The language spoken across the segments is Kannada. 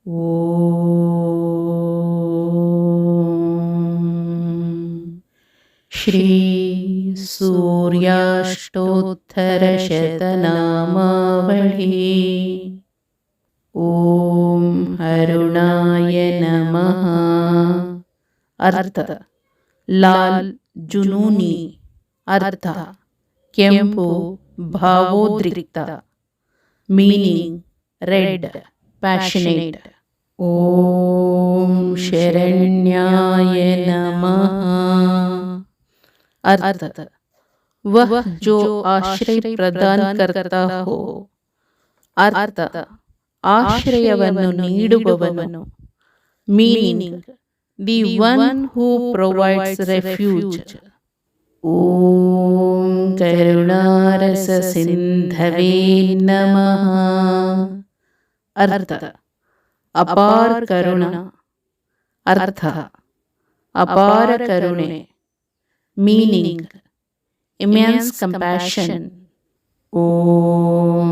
ಓಂ ಶ್ರೀ ಸೂರ್ಯಾಷ್ಟೋತ್ತರಶತನಾಮಾವಳಿ. ಓಂ ಅರುಣಾಯ ನಮಃ. ಅರ್ಥ ಲಾಲ್ ಜುನೂನಿ, ಅರ್ಥ ಕೆಂಪು ಭಾವೋದ್ರಿಕ್ತ, ಮೀನಿಂಗ್ ರೆಡ್ ಪ್ಯಾಷನೇಟ್. ಓಂ ಶರಣ್ಯಾಯ ನಮಃ. अर्थ वह जो आश्रय प्रदान करता हो, अर्थ ಆಶ್ರಯವನ್ನು ನೀಡುವವನು. Meaning the one who provides refuge. ಓಂ ಕರುಣಾರಸ ಸಿಂಧವೇ ನಮಃ. ಅರ್ಥ ಅಪಾರ ಕರುಣ, ಅರ್ಥ ಅಪಾರ ಕರುಣೆ. Meaning immense compassion. Om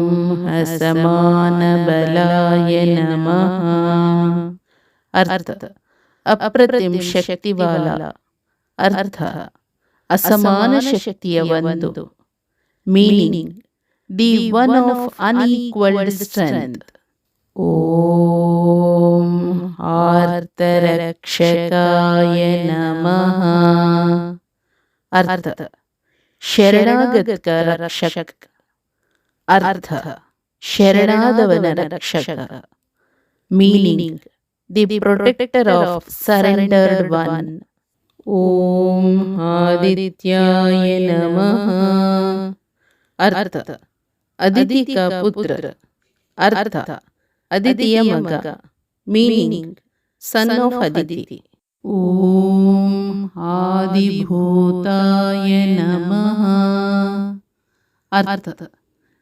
Asamana Balaya Namah. Artha ಅಪ್ರತಿಮ್ ಶಕ್ತಿವಾಲ, ಅರ್ಥ ಅಸಮಾನ ಶಕ್ತಿಯ ಒಂದು. Meaning the one of unequalled strength. ಓಂ ಆರ್ತರಕ್ಷಕಾಯ ನಮಃ. अर्थ ಶರಣಾಗತ ರಕ್ಷಕ, ಅರ್ಥ ಶರಣಾದವನ ರಕ್ಷಕ. Meaning the protector of surrendered one. ಓಂ ಆದಿತ್ಯಾಯ ನಮಃ. ಅರ್ಥ ಅದಿತಿ ಕಾ ಪುತ್ರ, ಅರ್ಥ ಅದಿತಿಯ ಮಗ. Meaning son of Aditi. ಓಂ ಆದಿಭೂತಾಯ ನಮಃ. ಅರ್ಥ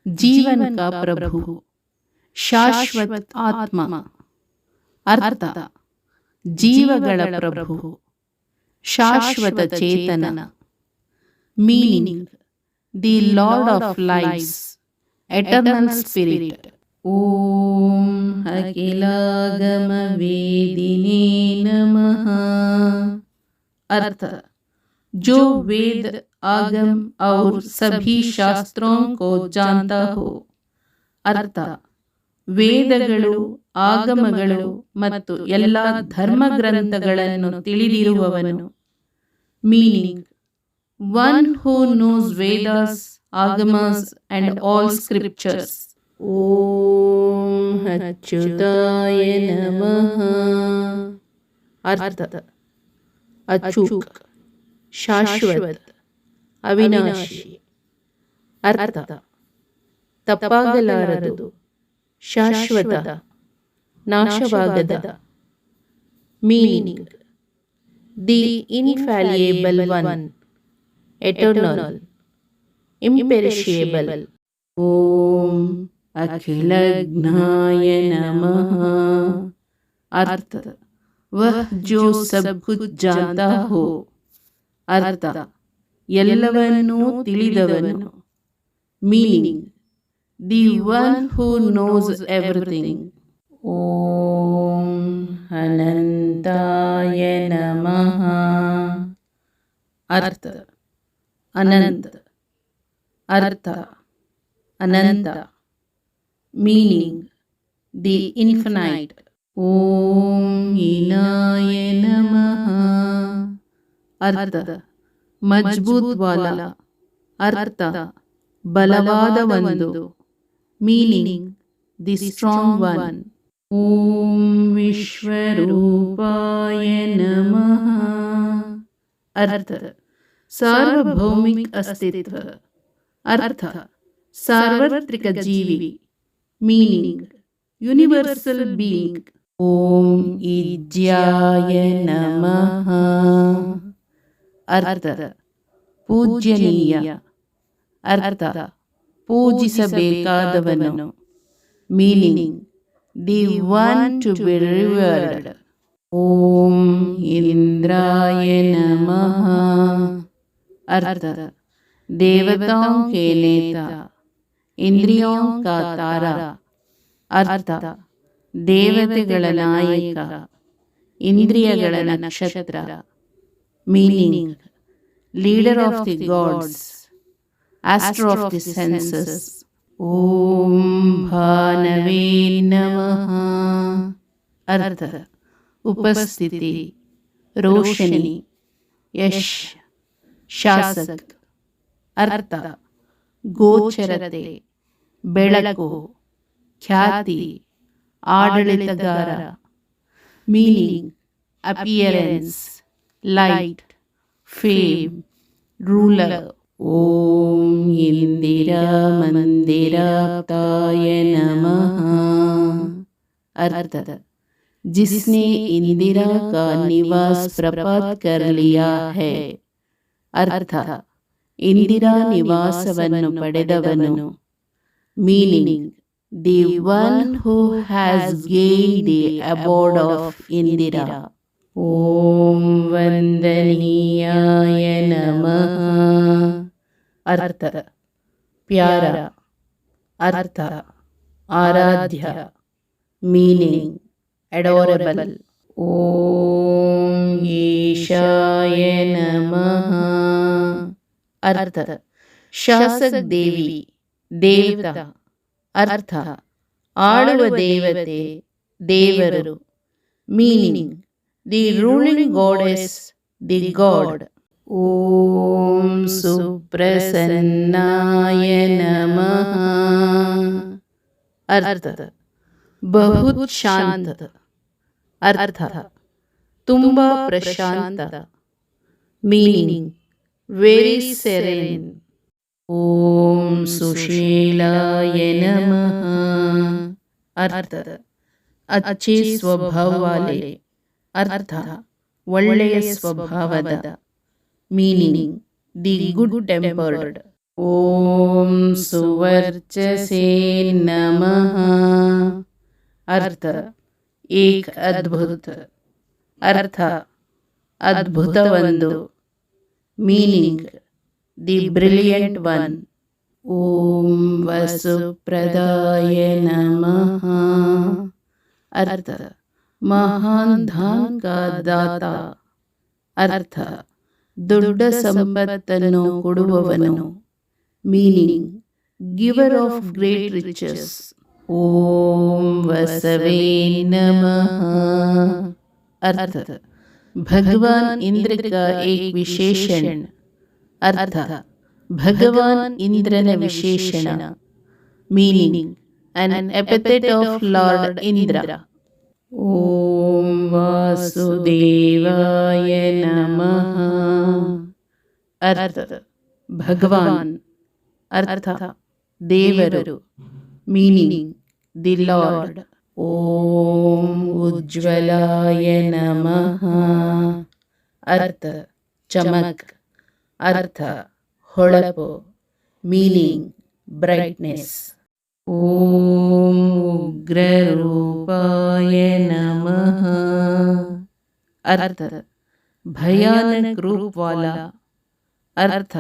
ಜೀವನ ಕಾ ಪ್ರಭು, ಶಾಶ್ವತ ಆತ್ಮ, ಅರ್ಥ ಜೀವಗಳ ಪ್ರಭು, ಶಾಶ್ವತ ಚೇತನ. Meaning the lord of lifes, eternal spirit. ಓಂ ಅಖಿಲಾಗಮ ವೇದಿನೇ ನಮಃ. अर्थ जो वेद आगम और सभी शास्त्रों को जानता हो. ಅರ್ಥ ವೇದಗಳು, ಆಗಮಗಳು ಮತ್ತು ಎಲ್ಲ ಧರ್ಮಗ್ರಂಥಗಳನ್ನು ತಿಳಿದಿರುವವನು. Meaning one who knows Vedas, Agamas and all scriptures. ಓಂ ಅಚ್ಯುತಾಯ ನಮಃ. ಅರ್ಥ ಅಚೂಕ್, ಶಾಶ್ವತ, ಅವಿನಾಶಿ. ಅರ್ಥ ತಪ್ಪಾಗಲಾರದು, ಶಾಶ್ವತ, ನಾಶವಾಗದ. Meaning the infallible one, eternal, imperishable. ಓಂ ಅಖಿಲಜ್ಞಾಯ ನಮಃ. ಅರ್ಥ ವಹ ಜೋ ಸಬ್ ಕುಚ್ ಜಾನತಾ ಹೋ, ಅರ್ಥ ಎಲ್ಲವನ್ನೂ ತಿಳಿದವನು. Meaning the one who knows everything. ಓಂ ಅನಂತಾಯ ನಮಃ. ಅರ್ಥ ಅನಂತ, ಅರ್ಥ ಅನಂತ. Meaning the infinite. ಓಂ ಇನಾಯ ನಮಃ. ಅರ್ಥ ಮಜಬೂತ್ ವಾಲ, ಅರ್ಥ ಬಲವಾದ ಒಂದು. Meaning the strong one. ಓಂ ವಿಶ್ವರೂಪಾಯ ನಮಃ. ಅರ್ಥ ಸಾರ್ವಭೌಮಿಕ ಅಸ್ತಿತ್ವ, ಅರ್ಥ ಸಾರ್ವತ್ರಿಕ ಜೀವಿ. Meaning universal being. ಓಂ ಈಜ್ಯಾಯ ನಮಃ. ಅರ್ಥ ಪೂಜ್ಯನೀಯ, ಅರ್ಥ ಪೂಜಿಸಬೇಕಾದವನು. Meaning the one to be revered. ಓಂ ಇಂದ್ರಾಯ ನಮಃ. अर्थ देवताओं के नेता, इंद्रियों का तारा, अर्थ ದೇವತೆಗಳ ನಾಯಕ, ಇಂದ್ರಿಯಗಳ ನಕ್ಷತ್ರ. Meaning: leader of the gods, astro of the senses. ಓಂ ಭಾನವೇ ನಮಃ. ಅರ್ಥ: ಉಪಸ್ಥಿತಿ, ರೋಶನಿ, ಯಶ್, ಶಾಸಕ್. ಅರ್ಥ: ಗೋಚರತೆ, ಬೆಳಕು, ಖ್ಯಾತಿ, ಆಡಳಿತಗಾರ. Meaning: appearance, light, fame, ruler. ಓಂ ಇಂದಿರಾ ಮಂದಿರಾಪ್ತಾಯ ನಮಃ. ಅರ್ಥ: जिसने इंदिरा का निवास प्राप्त कर लिया है. ಅರ್ಥ: ಇಂದಿರಾ ನಿವಾಸವನ್ನು ಪಡೆದವನು. Meaning: the one who has gained the abode of Indira. ಓಂ ವಂದನೀಯಾಯ ನಮಃ. ಅರ್ಥ: ಪ್ಯಾರ. ಅರ್ಥ: ಆರಾಧ್ಯ. Meaning: adorable. ಓಂ ಈಶಾಯ ನಮಃ. ಅರ್ಥ: ಶಾಸಕ ದೇವಿ, ದೇವತಾ. ಅರ್ಥ: ಆಳುವ ದೇವತೆ, ದೇವರು. Meaning: the ruling goddess, the god. ಓಂ ಸುಪ್ರಸನ್ನಾಯ ನಮಃ. ಅರ್ಥ: ಬಹುತ್ ಶಾಂತ. ಅರ್ಥ: ತುಂಬಾ ಪ್ರಶಾಂತ. Meaning: very ಸೆರೆನ್. ಓಂ ಸುಶೀಲಾಯ ನಮಃ. ಅರ್ಥ: ಅಚ್ಚೇ ಸ್ವಭಾವ ವಾಲೆ. ಅರ್ಥ: ಒಳ್ಳೆಯ ಸ್ವಭಾವದ. Meaning: the good tempered. ಓಂ ಸುವರ್ಚಸೇ ನಮಃ. ಅರ್ಥ: ಏಕ್ ಅದ್ಭುತ. ಅರ್ಥ: ಅದ್ಭುತವೊಂದು. Meaning: the brilliant one. ಓಂ ವಸುಪ್ರದಾಯ ನಮಃ. ಅರ್ಥ: ಮಹಾನ್ ಧಾನ್ ಕಾ ದಾತ. ಅರ್ಥ: ದೊಡ್ಡ ಸಂಪತ್ತನ್ನು ಕೊಡುವವನು. Meaning: giver of great riches. ಓಂ ವಸವೇ ನಮಃ. अर्थ भगवान इंद्र का एक विशेषण। अर्थ भगवान इंद्रन विशेषण। Meaning an epithet of Lord Indra. ओम वासुदेवाय नमः। अर्थ भगवान अर्थ देवरु। Meaning the lord. ओम उज्ज्वलाय नमः। अर्थ चमक अर्थ ಹೊಳಪು। Meaning brightness. ओम उग्ररूपाय नमः। अर्थ भयानक रूप वाला। अर्थ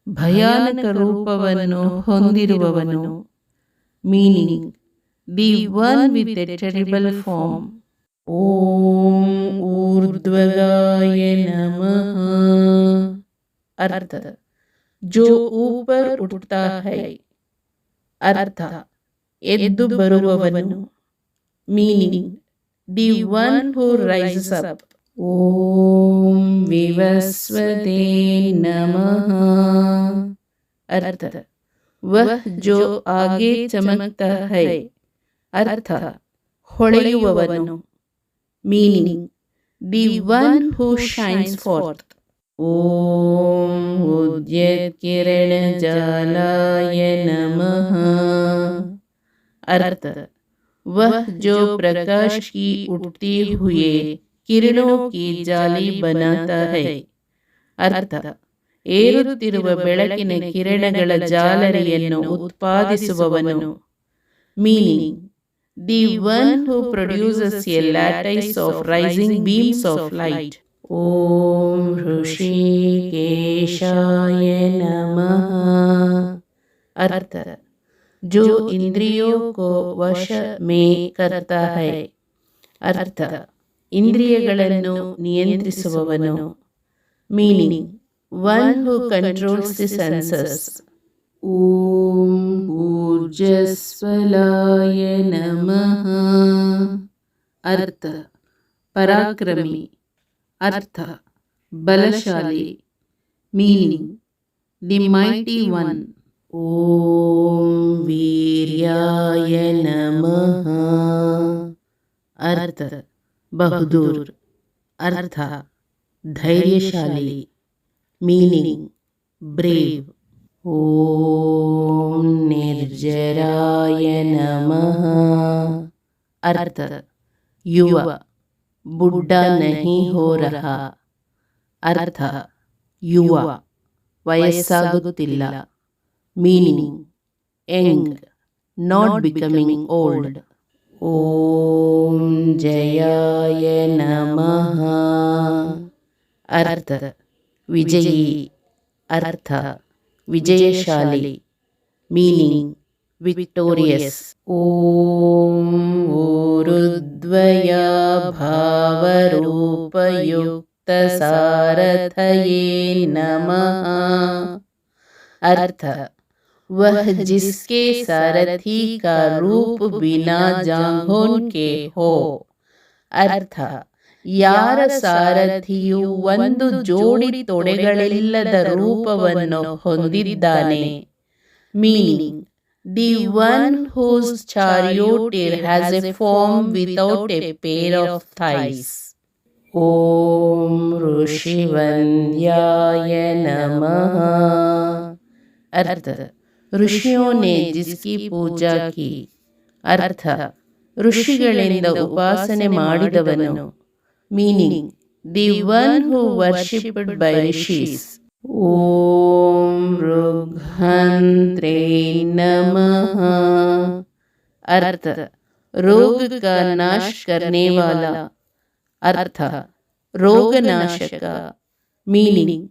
ಭಯಾನಕ ರೂಪವನ್ನು ಹೊಂದಿರುವವನು। Meaning the one with a terrible form. ಓಂ ಊರ್ಧ್ವಗಾಯ ನಮಃ। अर्थ जो ऊपर उठता है। अर्थ ಎದ್ದು ಬರುವವನು। Meaning the one who rises up. ओम विवस्वते नमः। अर्थ वह जो आगे चमकता है। अर्थ ಹೊಳೆಯುವವನು। Meaning the one who shines forth. ओम उद्यत किरण जालाय नमः। अर्थ वह जो प्रकाश की उठती हुए किरणों की जाली बनाता है। अर्थ ಏರುತ್ತಿರುವ ಬೆಳಕಿನ ಕಿರಣಗಳ ಜಾಲರಿಯನ್ನು ಉತ್ಪಾದಿಸುವವನು। Meaning the one who produces a lattice of rising beams of light. ಓಂ ಋಷಿಕೇಶಾಯ ನಮಃ। ಅರ್ಥ जो इंद्रियों को वश में करता है. ಅರ್ಥ, ಇಂದ್ರಿಯಗಳನ್ನು ನಿಯಂತ್ರಿಸುವವನು. Meaning, one who controls the senses. ಓಂ ಊರ್ಜಸ್ವಲಾಯ ನಮಃ. ಅರ್ಥ, ಪರಾಕ್ರಮಿ. ಅರ್ಥ, ಬಲಶಾಲಿ. Meaning, the mighty one. ಓಂ ವೀರ್ಯಾಯ ನಮಃ. ಅರ್ಥ, ಬಹದ್ದೂರ್. ಅರ್ಥ, ಧೈರ್ಯಶಾಲಿ. Meaning, brave. ಓಂ ನಿರ್ಜರಾಯ ನಮಃ. ಅರ್ಥ, ಯುವ, ಬುಡ್ಢಾ ನಹಿ ಹೋ ರಹಾ. ಅರ್ಥ, ಯುವ, ವಯಸ್ಸಾಗುತ್ತಿಲ್ಲ. Meaning, young, not becoming old. ಓಂ ಜಯಾಯ ನಮಃ. ಅರ್ಥ, ವಿಜಯಿ. ಅರ್ಥ, ವಿಜಯಶಾಲಿ. Meaning, victorious. ಓಂ ಊರುದ್ವಯ ಭಾವರೂಪಯುಕ್ತ ಸಾರಥಯೇ ನಮಃ. अर्थ, वह जिसके सारथी का रूप बिना जांघों के हो. ಅರ್ಥ, ಯಾರ ಸಾರಥಿಯು ಒಂದು ಜೋಡಿ ತೊಡೆಗಳಿಲ್ಲದ ರೂಪವನ್ನು ಹೊಂದಿದ್ದಾನೆ. Meaning, the one whose charioteer has a form without a pair of thighs. ಓಂ ಋಷಿವನ್ಯಾಯ ನಮಃ. अर्थ, ऋषियों ने जिसकी पूजा की. अर्थ, ಋಷಿಗಳಿಂದ ಉಪಾಸನೆ ಮಾಡಿದವನು. Meaning, the one who worshipped by rishis. ಓಂ ಋಗ್ಹಂತ್ರೇ ನಮಃ. अर्थ, रोग का नाश करने वाला. अर्थ, रोगनाशक. Meaning,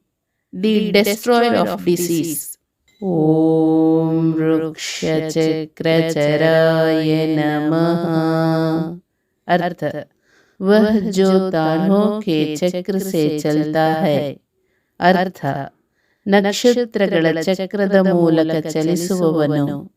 the destroyer of disease. ಓಂ ವೃಕ್ಷಚಕ್ರಚರಾಯ ನಮಃ. अर्थ, वह जो तारों के चक्र से चलता है. अर्थ, ನಕ್ಷತ್ರಗಳ ಚಕ್ರದ ಮೂಲಕ ಚಲಿಸುವವನು.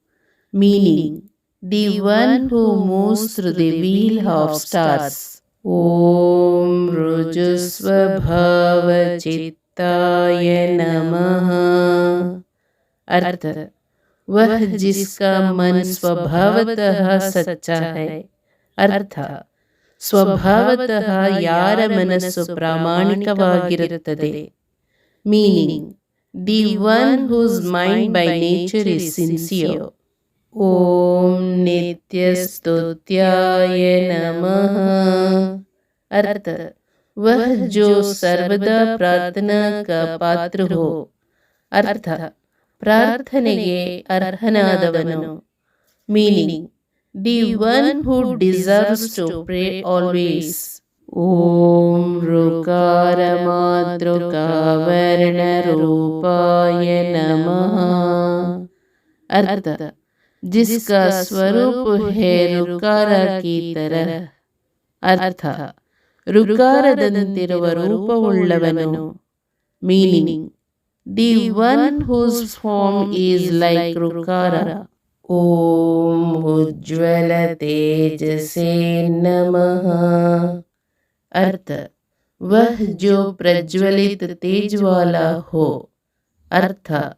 Meaning, the one who moves through the wheel of stars. ಓಂ ರುಜುಸ್ವಭಾವ चित्ताय नमः. अर्थ, वह जिसका मन स्वभावतः सच्चा है. अर्थ, ಸ್ವಭಾವತಃ ಯಾರ ಮನಸ್ಸು ಪ್ರಾಮಾಣಿಕವಾಗಿರುತ್ತದೆ. Meaning, the one whose mind by nature is sincere. ಓಂ ನಿತ್ಯಸ್ತುತ್ಯಾಯ ನಮಃ. अर्थ, वह जो सर्वदा प्रार्थना का पात्र हो. अर्थ, ಪ್ರಾರ್ಥನೆಗೆ ಅರ್ಹನಾದವನು. Meaning, the one who deserves to pray always. ಓಂ ಋಕಾರ ಮಾತೃಕಾವರ್ಣ ರೂಪಾಯ ನಮಃ. अर्थ, जिसका स्वरूप है ऋकार की तरह. अर्थ, ಋಕಾರದಂತಿರುವ ರೂಪವುಳ್ಳವನು. Meaning, the one whose form is like ಋಕಾರ. ಓಂ ಉಜ್ವಲ ತೇಜಸೇ ನಮಃ. अर्थ, वह जो प्रज्वलित तेज वाला हो. अर्थ,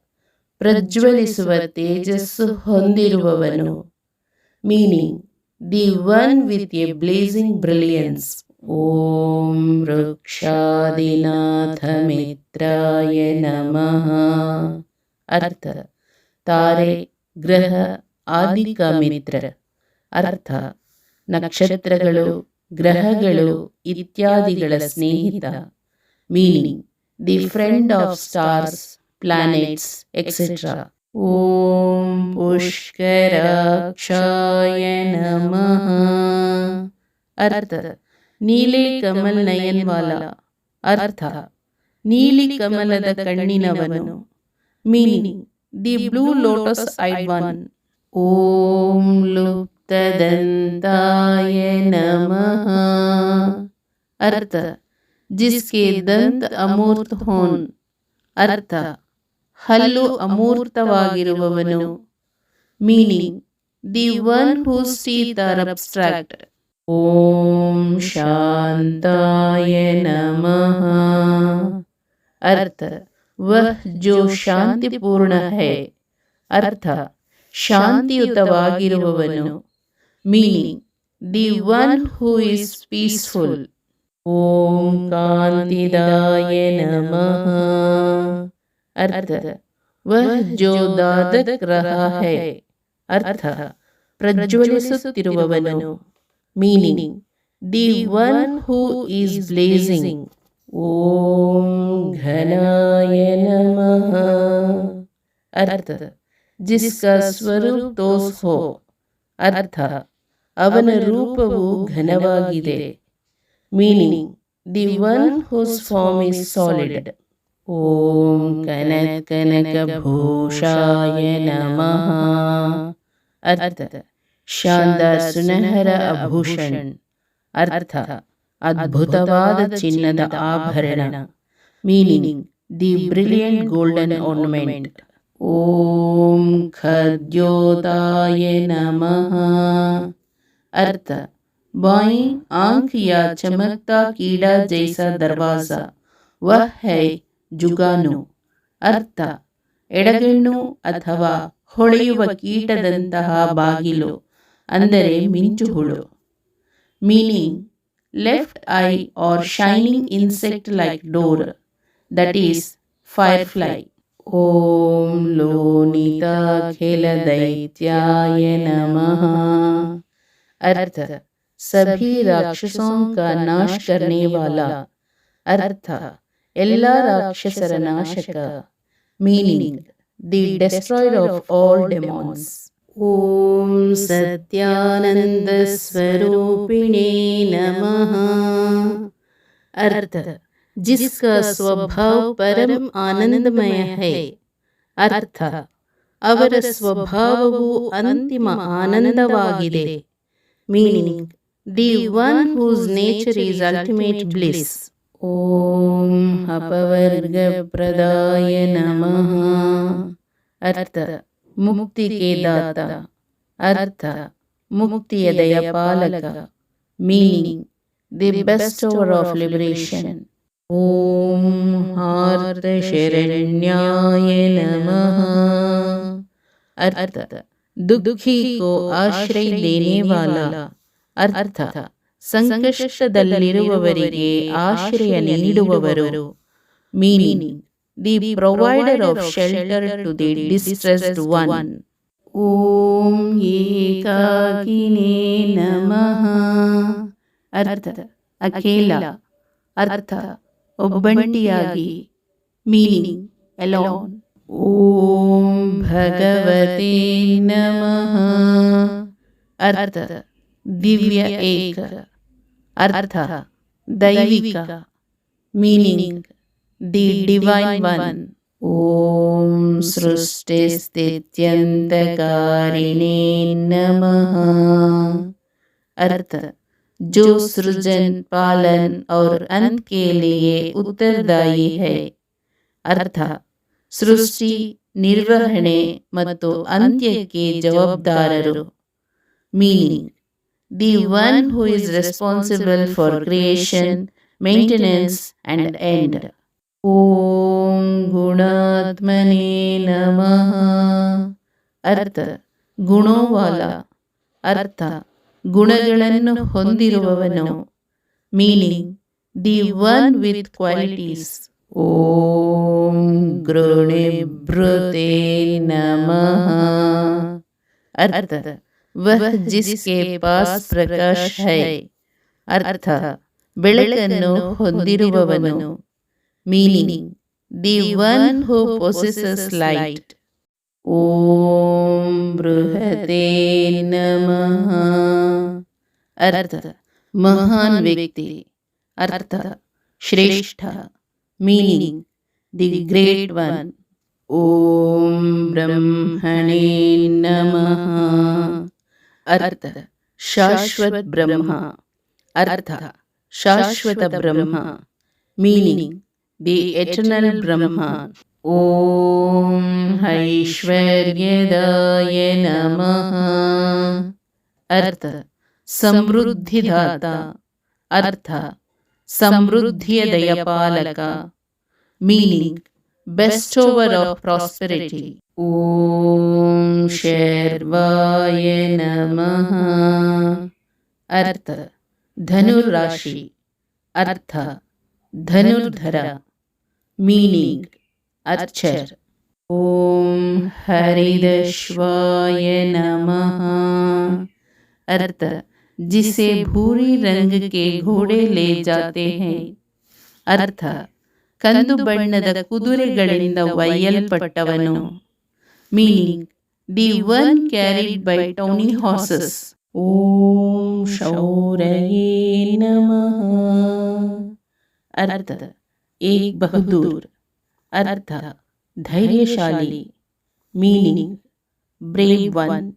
ಪ್ರಜ್ವಲಿಸುವ ತೇಜಸ್ಸು ಹೊಂದಿರುವವನು. Meaning, the one with a blazing brilliance. ಓಂ ವೃಕ್ಷಾದಿನಾಥ ಮಿತ್ರಾಯ ನಮಃ. अर्थ, ತಾರೆ, ಗ್ರಹ ಆದಿ ಕ ಮಿತ್ರ. ಅರ್ಥ, ನಕ್ಷತ್ರಗಳು, ಗ್ರಹಗಳು ಇತ್ಯಾದಿಗಳ ಸ್ನೇಹಿತ. Meaning, the friend of stars, planets, etc. ಓಂ ಪುಷ್ಕರಾಕ್ಷಾಯ ನಮಃ. अर्थ, ನೀಲೆ ಕಮಲ್ ನಯನ್ ವಾಲ. ಅರ್ಥ, ನೀಲಿ ಕಮಲದ ಕಣ್ಣಿನವನು. Meaning, the blue lotus eyed one. ओम लुप्तदंताय नमः। अर्थ जिसके दंत अमूर्त हों, अर्थ ಹಲ್ಲು ಅಮೂರ್ತವಾಗಿರುವವನು. Meaning the one whose teeth are abstract. ಓಂ ಶಾಂತಾಯ ನಮಃ. अर्थ वह जो शांतिपूर्ण है, अर्थ ಶಾಂತಿಯುತವಾಗಿರುವವನು. Meaning the one who is peaceful. ಓಂ ಕಾಂತಿದಾಯ ನಮಃ. अर्थ वह जो दादक रहा है, अर्थ ಪ್ರಜ್ವಲಿಸುತ್ತಿರುವವನು. Meaning the one who is blazing. ಓಂ ಘನಾಯ ನಮಃ. अर्थ जिसका स्वरूप तोष हो, अर्थ ಅವನ ರೂಪವು ಘನವಾಗಿದೆ. Meaning the one whose form is solid. ಓಂ ಕನಕಭೂಷಾಯ ನಮಃ. अर्थ ಶಾನದಾರ ಸುನಹರ ಆಭೂಷಣ, ಅರ್ಥ ಅದ್ಭುತವಾದ ಚಿನ್ನದ ಆಭರಣ. Meaning the brilliant golden ornament. ಓಂ ಖದ್ಯೋತಾಯ ನಮಃ. अर्थ बाईं आंख या चमकता कीड़ा जैसा दरवाजा, वह है जुगानु. अर्थ ಎಡಗಣ್ಣು ಅಥವಾ ಹೊಳೆಯುವ ಕೀಟದಂತಹ ಬಾಗಿಲು, ಅಂದರೆ ಮಿಂಚುಹುಳು. Meaning left eye are shining insect like door, that is firefly. ಓಂ ಲೋನಿತಾಖಿಲ दैत्याय नमः. अर्थ सभी राक्षसों का नाश करने वाला, अर्थ ಎಲ್ಲ ರಾಕ್ಷಸರ ನಾಶಕ. Meaning the destroyer of all demons. ಓಂ ಸತ್ಯಾನಂದ ಸ್ವರೂಪಿಣೇ ನಮಃ. अर्थ जिसका स्वभाव परम आनंदमय है, अर्थ ಅವರ ಸ್ವಭಾವವು ಅಂತಿಮ ಆನಂದವಾಗಿದೆ. Meaning the one whose nature is ultimate bliss. ಓಂ ಅಪವರ್ಗ ಪ್ರದಾಯ ನಮಃ. अर्थ मुक्ति के दाता, अर्थ मुक्तिಯ ದಯಪಾಲಕ. Meaning the bestower of liberation. ಓಂ ಹಾರ್ದ ಶರಣ್ಯಾಯ ನಮಃ. अर्थ दुखी को आश्रय देने वाला, अर्थ ಸಂಕಷ್ಟದಲ್ಲಿರುವವರಿಗೆ ಆಶ್ರಯ ನೀಡುವವರು. Meaning the provider of shelter to the distressed one. ಓಂ ಏಕಾಕಿನೇ ನಮಃ. अर्थ ಅಕೇಲ, अर्थ ಒಬ್ಬಂಟಿಯಾಗಿ. Meaning alone. ಓಂ ಭಗವತೆ ನಮಃ. अर्थ ದಿವ್ಯ ಏಕ, अर्थ ದೈವಿಕ. Meaning the divine one. ಓಂ ಸೃಷ್ಟಿಸ್ಥಿತ್ಯಂತಕಾರಿಣೇ ನಮಃ. अर्थ जो सृजन, पालन और अंत के लिए उत्तरदायी है, अर्थ ಸೃಷ್ಟಿ, ನಿರ್ವಹಣೆ ಮತ್ತು ಅಂತ್ಯಕ್ಕೆ ಜವಾಬ್ದಾರರು. Meaning the one who is responsible for creation, maintenance and end. ಓಂ ಗುಣಾತ್ಮನೇ ನಮಃ. अर्थ ಗುಣೋವಾಲ, अर्थ ಗುಣಗಳನ್ನು ಹೊಂದಿರುವವನು. Meaning the one with qualities. ಓಂ ಗೃಣಿಭೃತೆ ನಮಃ. अर्थ वह जिसके पास प्रकाश है, अर्थ ಬೆಳಕನ್ನು ಹೊಂದಿರುವವನು. Meaning the one who possesses light. ಓಂ ಬೃಹತೆ ನಮಃ. अर्थ ಮಹಾನ್ ವ್ಯಕ್ತಿ, अर्थ ಶ್ರೇಷ್ಠ. Meaning the great one. ಓಂ ಬ್ರಹ್ಮಣೇ ನಮಃ. ಅರ್ಥ ಶಾಶ್ವತ ಬ್ರಹ್ಮ. ಅರ್ಥ ಶಾಶ್ವತ Brahma. Meaning the eternal Brahma. ಓಂ ಐಶ್ವರ್ಯದಾಯ ನಮಃ. ಅರ್ಥ ಸಮೃದ್ಧಿದಾತ. ಅರ್ಥ ಸಮೃದ್ಧಿಯ ದಯಪಾಲಕ. Meaning bestower of prosperity. ಓಂ ಶರ್ವಾಯ ನಮಃ. ಅರ್ಥ ಧನುರಾಶಿ. ಅರ್ಥ ಧನುರ್ಧರ. Meaning archer. ಓಂ ಹರಿದಶ್ವಾಯ ನಮಃ. अर्थ जिसे भूरी रंग के घोड़े ले जाते हैं. अर्थ ಕಂದು ಬಣ್ಣದ ಕುದುರೆಗಳಿಂದ ಒಯ್ಯಲ್ಪಟ್ಟವನು. Meaning the one carried by tawny horses. ಓಂ ಶೌರ್ಯೇ ನಮಃ. ಅರ್ಥ ಏಕ್ ಬಹದ್ದೂರ್. ಅರ್ಥ ಧೈರ್ಯಶಾಲಿ. Meaning brave one.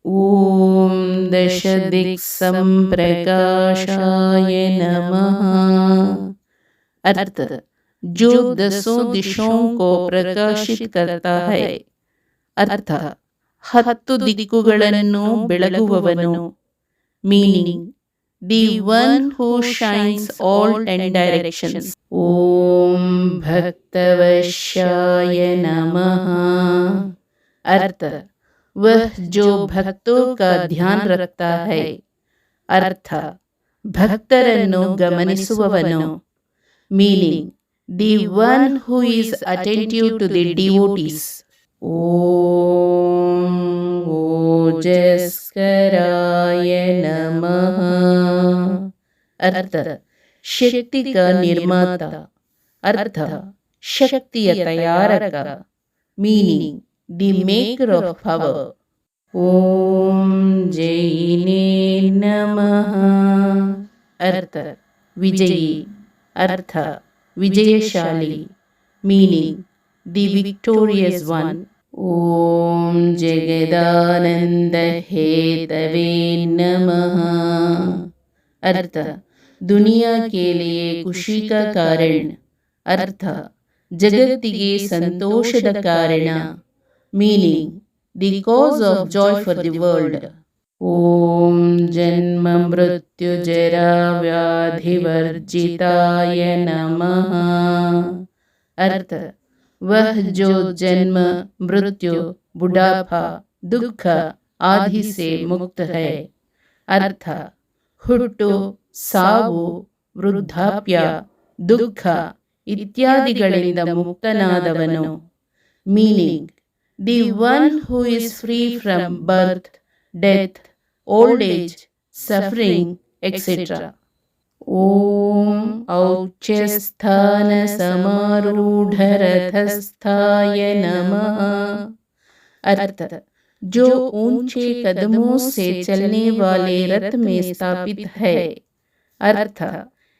ಓಂ ದಶ ದಿಕ್ ಸಂಪ್ರಕಾಶಾಯ ನಮಃ. अर्थ जो दसों दिशों को प्रकाशित करता है. अर्थ ಹತ್ತು ದಿಕ್ಕುಗಳನ್ನು ಬೆಳಗುವವನು. Meaning the one who shines all 10 directions. ಓಂ ಭಕ್ತವಶ್ಯಾಯ ನಮಃ. अर्थ वह जो भक्तों का ध्यान रखता है. अर्थ ಭಕ್ತರನ್ನು ಗಮನಿಸುವವನು. Meaning the one who is attentive to the devotees. ಓಂ ಓಜಸ್ಕರಾಯ ನಮಃ. अर्थ शक्ति का निर्माता. अर्थ शक्तिಯ ತಯಾರಕ. Meaning the maker of power. ಓಂ ಜೈನೇ ನಮಃ. अर्थ ವಿಜಯಿ. अर्थ ವಿಜಯಶಾಲಿ. Meaning the victorious one. ಓಂ ಜಗದಾನಂದ ಹೇತವೇ ನಮಃ. अर्थ दुनिया के लिए खुशी का कारण. अर्थ ಜಗತ್ತಿಗೆ ಸಂತೋಷದ ಕಾರಣ. Meaning the cause of joy for the world. ಓಂ ಜನ್ಮ ಮೃತ್ಯು ಜರಾ ವ್ಯಾಧಿ ವರ್ಜಿತಾಯ ನಮಃ. अर्थ वह जो जन्म मृत्यु बुढ़ापा दुख आदि से मुक्त है. अर्थ ಹುಟ್ಟು ಸಾವು ವೃದ್ಧಾಪ್ಯ ದುಃಖ ಇತ್ಯಾದಿಗಳಿಂದ ಮುಕ್ತನಾದವನು. Meaning the one who is free from birth death old age suffering et cetera. ಓಂ ಔಚ್ಯಸ್ಥಾನ ಸಮಾರೂಢರಥಸ್ಥಾಯ ನಮಃ. अर्थ जो ऊंचे कदमों से चलने वाले रथ में स्थापित है. अर्थ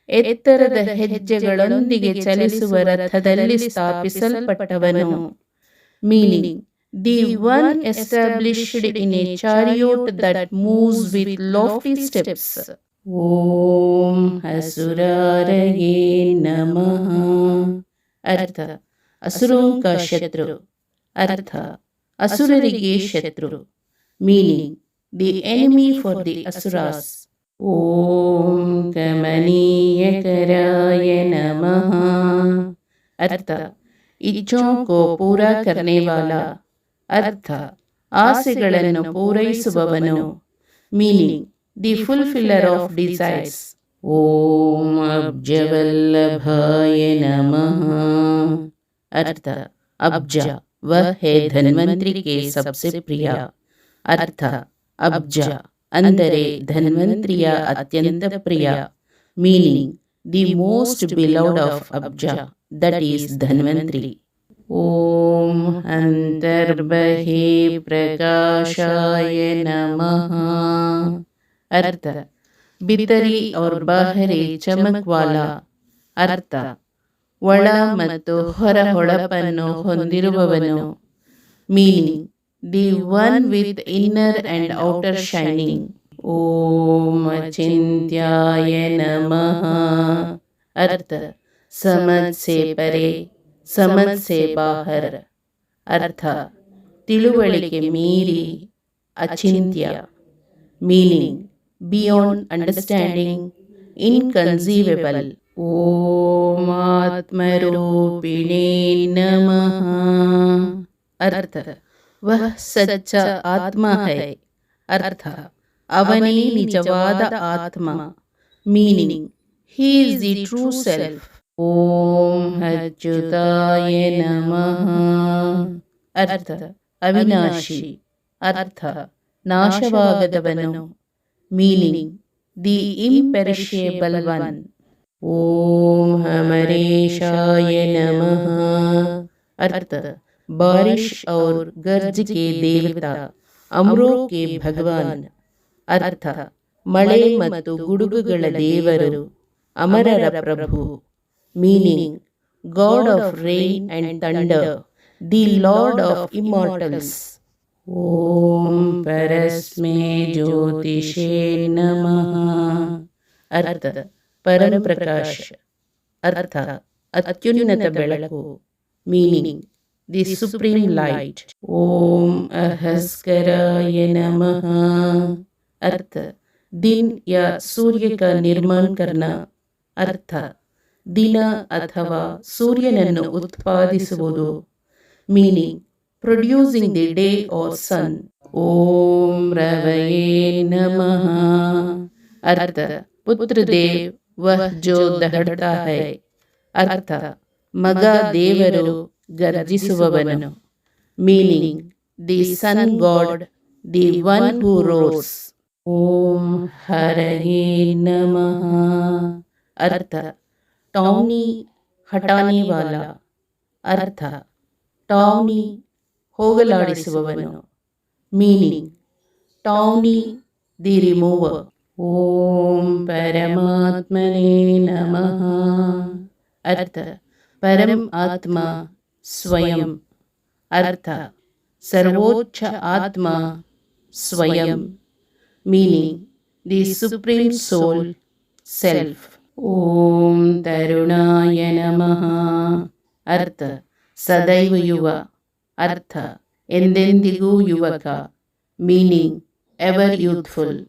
ಎತ್ತರದ ಹೆಜ್ಜೆಗಳೊಂದಿಗೆ ಚಲಿಸುವ ರಥದಲ್ಲಿ ಸ್ಥಾಪಿಸಲ್ಪಟ್ಟವನು. Meaning the one established in a chariot that moves with lofty steps. ಓಂ ಅಸುರಾರಯೇ ನಮಃ. अर्थ असुरों का शत्रु. अर्थ असुरರಿಗೆ ಶತ್ರು. Meaning the enemy for the asuras. ಓಂ ಕಮನೀಯಕರಾಯ ನಮಃ. अर्थ इच्छों को पूरा करने वाला. अर्थ ಆಸೆಗಳನ್ನು ಪೂರೈಸುವವನು. Meaning the fulfiller of desires. ಓಂ ಅಬ್ಜವಲ್ಲಭಾಯ ನಮಃ. अर्थ अब्ज वह है धन्वंतरि के सबसे प्रिय. अर्थ अब्ज ಅಂದರೆ ಧನ್ವಂತರಿಯ ಅತ್ಯಂತ ಪ್ರಿಯ. Meaning the most beloved of Abja that is Dhanvantari. ಓಂ ಅಂತರ್ಬಹಿ ಪ್ರಕಾಶಾಯ ನಮಃ. अर्थ भीतरी और बाहरी चमक वाला. अर्थ ಒಳ ಮತ್ತು ಹೊರ ಹೊಳಪನ್ನು ಹೊಂದಿರುವವನು. Meaning the one with inner and outer shining. ಓಂ ಅಚಿಂತ್ಯಾಯ ನಮಃ. ಅರ್ಥ ಸಮಜ್ ಸೆ ಪರೆ, ಸಮಜ್ ಸೆ ಬಾಹರ್. ಅರ್ಥ ತಿಳುವಳಿಕೆ ಮೀರಿ, ಅಚಿಂತ್ಯ. Meaning beyond understanding, inconceivable. ಓಂ ಆತ್ಮರೂಪಿಣೇ ನಮಃ. ಅರ್ಥ ವಹ ಸಚ್ಚ ಆತ್ಮ ಹೈ. ಅರ್ಥ ಅವನೇ ನಿಜವಾದ ಆತ್ಮ. Meaning he is the true self. ಓಂ ಅಚ್ಯುತಾಯ ನಮಃ. ಅರ್ಥ ಅವಿನಾಶಿ. ಅರ್ಥ ನಾಶವಾಗದವನು. Meaning the imperishable one. ಓಂ ಅಮರೇಶಾಯ ನಮಃ. ಅರ್ಥ बारिश और गर्ज के देवता, अमरों के भगवान. ಅರ್ಥ ಮಳೆ ಮತ್ತು ಗುಡುಗುಗಳ ದೇವರು, ಅಮರರ ಪ್ರಭು. Meaning god of rain and thunder, the lord of immortals. ಓಂ ಪರಸ್ಮೈ ಜ್ಯೋತಿಷೇ ನಮಃ. ಅರ್ಥ ಪರಂಪ್ರಕಾಶ. ಅರ್ಥ ಅತ್ಯುನ್ನತ ಬೆಳಕು. Meaning the supreme light. ಓಂ ಅಹಸ್ಕರಾಯ ನಮಃ. अर्थ दिन या सूर्य का निर्माण करना. अर्थ ದಿನ ಅಥವಾ ಸೂರ್ಯನನ್ನು ಉತ್ಪಾದಿಸುವುದು. Meaning producing the day or sun. ಓಂ ರವಯೇ ನಮಃ. ಅರ್ಥ ಪುತ್ರದೇವ್ ವಹ ಜೋ ದಹಡ್ತಾ ಹೈ. ಅರ್ಥ ಮಗ ದೇವರು, ಗರ್ಜಿಸುವವನು. Meaning the sun god, the one who roars. ಓಂ ಹರಯೇ ನಮಃ. ಅರ್ಥ ಟೌನಿ ಹಟಾನೆ ವಾಲ. ಅರ್ಥ ಟೌನಿ ಹೋಗಲಾಡಿಸುವವನು. Meaning tawny the remover. ಓಂ ಪರಮಾತ್ಮನೇ ನಮಃ. ಅರ್ಥ ಪರಂ ಆತ್ಮ ಸ್ವಯಂ. ಅರ್ಥ ಸರ್ವೋಚ್ಚ ಆತ್ಮ ಸ್ವಯಂ. Meaning the supreme soul, self. ಓಂ ತರುಣಾಯ ನಮಃ. ಅರ್ಥ ಸದೈವ ಯುವ. ಅರ್ಥ ಎಂದೆಂದಿಗೂ ಯುವಕ. Meaning ever youthful.